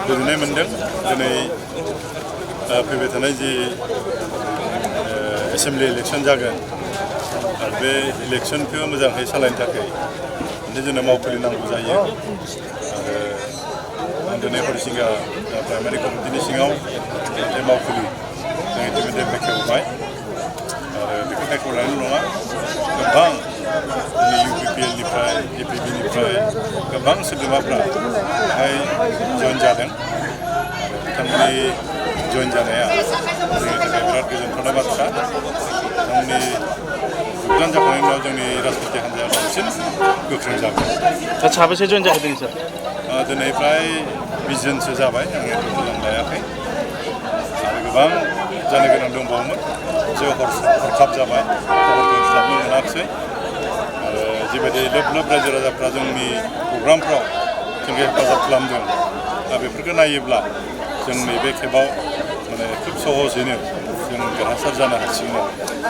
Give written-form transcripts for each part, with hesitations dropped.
गोजोननाय मोनदों दिनै फैबाय थानाय जि एसेम्बलि इलेक्सन जागोन आरो बे इलेक्सनखौ मोजाङै सालायनो थाखाय जोंनो मावखुलि नांगौ जायो आरो आं दिनै हरिसिंगा प्राइमारि कमिटिनि सिङाव मोनसे मावखुलि जों इतिमध्य बेखेवबाय आरो बेखौ बेखेवनायल' नङा गोबां जोंनि UPPL-निफ्राय APB-निफ्राय गोबां सोद्रोमाफ्रा बेहाय जइन जादों आरो बिथांमोननि जइन जानाया जोंनि थाखाय बिराद गोजोनथावना बाथ्रा बिथांमोननि योगदान जाखांनायनि उनाव जोंनि राजनिति हान्जाया बांसिन गोख्रों जागोन। साबेसे जइन जादों सार? दिनै फ्राय 20 जनसो जाबाय आङो टटेल लायाखै आरो गोबां जानो गोनां दंबावोमोन एसे हरखाब जाबाय खबरखौ खिथाबनो मोनाखिसै आरो जिबायदि लोब लोब रायजो राजाफ्रा जोंनि प्रग्रामफ्राव जोंखौ हेफाजाब खालामदों दा बेफोरखौ नायोब्ला जों नैबे खेबाव माने खुब सहजैनो जों देरहासार जानो हासिगोन।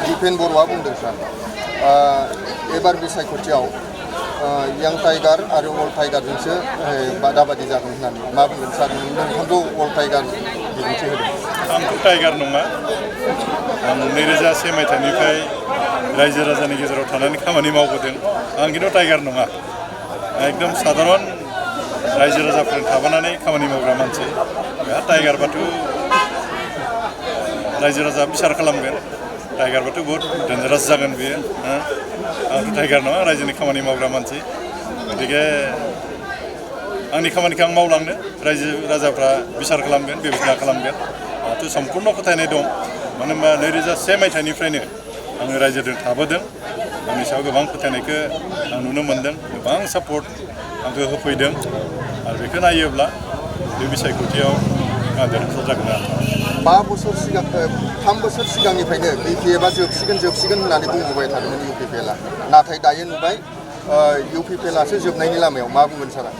दिपेन बर'आ बुंदों सार एबार बिसायख'थियाव यां टाइगार आरो अल्ड टाइगारजोंसो बादाबादि जागोन होननानै मा बुंगोन सार? नोंथांखौ अल्ड टाइगार बिबुंथि होदों। आंथ' टाइगार नङा। आं 2001 मायथाइनिफ्राय रायजो राजानि गेजेराव थानानै खामानि मावबोदों। आं खिन्थु टाइगार नङा। एकदम साधारन रायजो राजाफोरजों थाबोनानै खामानि मावग्रा मानसि। बेहा टाइगारबाथ' रायजो राजा बिसार खालामगोन। टाइगारबाथ' बहुत डेन्जारास जागोन बेयो। आंथ' टाइगार नङा, रायजोनि खामानि मावग्रा मानसि। गतिके आंनि खामानिखौ आं मावलांनो, रायजो राजाफ्रा बिसार खालामगोन, बेबस्था खालामगोन। आंथ' सम्पुर्ण फोथायनाय दं। मानो होनबा 2001 मायथाइनिफ्रायनो आङो रायजोजों थाबोदों। आंनि सायाव गोबां फोथायनायखौ आं नुनो मोनदों, गोबां सापर्ट आंखौ होफैदों आरो बेखौ नायोब्ला बे बिसायख'थियाव आं देरहासार जागोन आरो। 3 बोसोर सिगांनिफ्रायनो BPF-आ जोबसिगोन होननानै बुंबोबाय थादोंमोन UPPL-आ। नाथाय दायो नुबाय UPPL-आसो जोबनायनि लामायाव। मा बुंगोन सारा?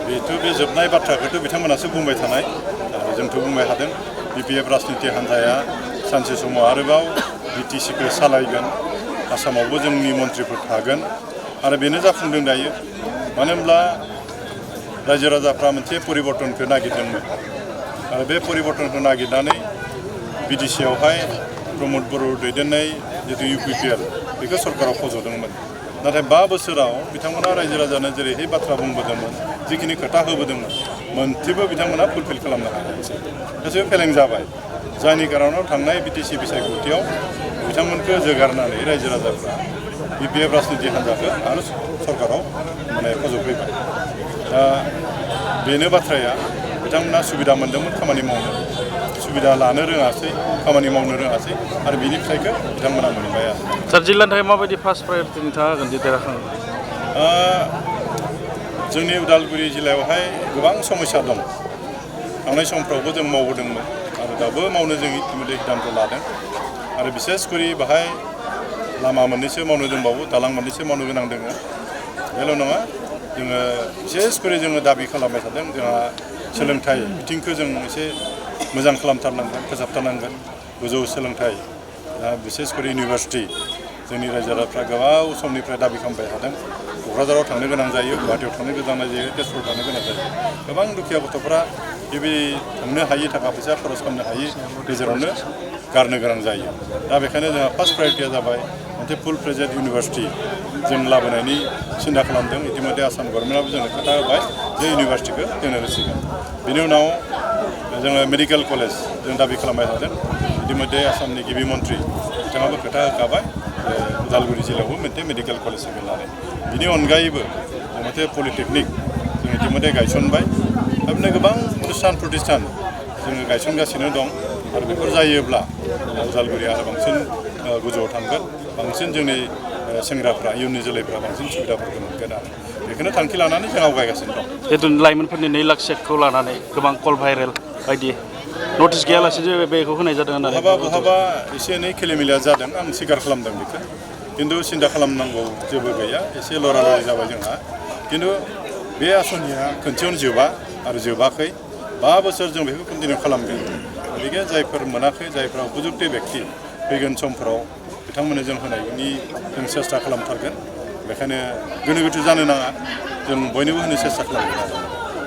बेथ' बे जोबनाय बाथ्राखौथ' बिथांमोनासो बुंबाय थानाय आरो जोंथ' बुंबाय थादों। BPF राजनिति हान्जाया सानसे समाव आरोबाव BTC-खौ सालायगोन, आसामावबो जोंनि मन्थ्रिफोर थागोन आरो बेनो जाफुंदों दायो। मानो होनब्ला रायजो राजाफ्रा मोनसे परिबर्तनखौ नागिरदोंमोन आरो बे परिबर्तनखौ नागिरनानै BDC-आवहाय प्रमद बर' दैदेननाय जितु UPPL बेखौ सरकाराव फज'दोंमोन। नाथाय 5 बोसोराव बिथांमोना रायजो राजानो जेरैहाय बाथ्रा बुंबोदोंमोन, जिखिनि खोथा होबोदोंमोन, मोनसेबो बिथांमोना फुलफिल खालामनो हायाखिसै। गासैबो फेलें जाबाय। जायनि खारनाव थांनाय BTC बिसायख'थियाव बिथांमोनखौ जोगारनानै रायजो राजाफ्रा BPF राजनिति हान्जाखौ आरो सरकाराव माने फज'फैबाय। दा बेनो बाथ्राया बिथांमोना सुबिदा मोन्दोंमोन खामानि मावनो, सुबिदा लानो रोङासै, खामानि मावनो रोङासै आरो बिनि फिथाइखौ बिथांमोना मोनबाय आरो। सार, जिल्लानि थाखाय माबायदि फार्स्ट प्रायरिटि नोंथाङा होगोन जे देरहाखाङो? जोंनि उदालगुरि जिल्लायावहाय गोबां समस्या दं। थांनाय समफ्रावबो जों मावबोदोंमोन आरो दाबो मावनो जों इतिमध्य सिद्धान्त लादों आरो बिसेसकरि बाहाय लामा मोननैसो मावनो दंबावो, दालां मोननैसो मावनो गोनां दङ। बेल' नङा, जोङो बिसेसकरि जोङो दाबि खालामबाय थादों जोंहा सोलोंथाइ बिथिंखौ जों एसे मोजां खालामथारनांगोन, फोसाबथारनांगोन। गोजौ सोलोंथाइ, बिसेसकरि इउनिभार्सिटि जोंनि रायजो राजाफ्रा गोबाव समनिफ्राय दाबि खालामबाय थादों। क'क्राझाराव थांनो गोनां जायो, गुवाहाटियाव थांनो गोनां जायो, तेजपुराव थांनो गोनां जायो। गोबां दुखिया गथ'फ्रा बे थांनो हायि, थाखा फैसा खरस खालामनो हायि गेजेरावनो गारनो गोनां जायो। दा बेखायनो जोंहा फार्स्ट प्रायरिटिया जाबाय मोनसे फुल फ्लेजेड इउनिभार्सिटि जों लाबोनायनि सिन्था खालामदों। इतिमध्य आसाम गभर्नमेन्टआबो जोंनो खोथा होबाय जे इउनिभार्सिटिखौ जोंनो होसिगोन। बेनि उनाव जोङो मेडिकेल कलेज जों दाबि खालामबाय थादों। इतिमध्य आसामनि गिबि मन्थ्रि बिथाङाबो खोथा होखाबाय जे उदालगुरि जिल्लायावबो मोनसे मेडिकेल कलेज होगोन होननानै। बिनि अनगायैबो मोनसे पलिटेकनिक जों इतिमध्य गायसनबाय। दा बिदिनो गोबां प्रतिष्ठान जोङो गायसनगासिनो दं आरो बेफोर जायोब्ला उदालगुरिया आरो बांसिन गोजौआव थांगोन, बांसिन जोंनि सेंग्राफ्रा, इयुननि जोलैफ्रा बांसिन सुबिदाफोरखौ मोनगोन आरो बेखौनो थांखि लानानै जों आवगायगासिनो दं। जिहेतु लाइमोनफोरनि 2 लाख चेकखौ लानानै गोबां कल भाइरेल बायदि नटिस गैयालासे बेखौ होनाय जादों होननानै बहाबा एसे एनै खेलिमेलिया जादों, आं स्वीकार खालामदों बेखौ। खिन्थु सिन्था खालामनांगौ जेबो गैया, एसे लरालरि जाबाय जोंहा। खिन्थु बे आसनिया खनसेयावनो जोबा आरो जोबाखै। 5 बोसोर जों बेखौ कन्टिनिउ खालामगोन। गतिके जायफोर मोनाखै, जायफोरा उपजुक्त बेक्ति फैगोन समफोराव बिथांमोननो जों होनायनि जों सेस्था खालामथारगोन। बेखायनो गोनो गोथो जानो नाङा, जों बयनोबो होनो सेस्था खालामगोन।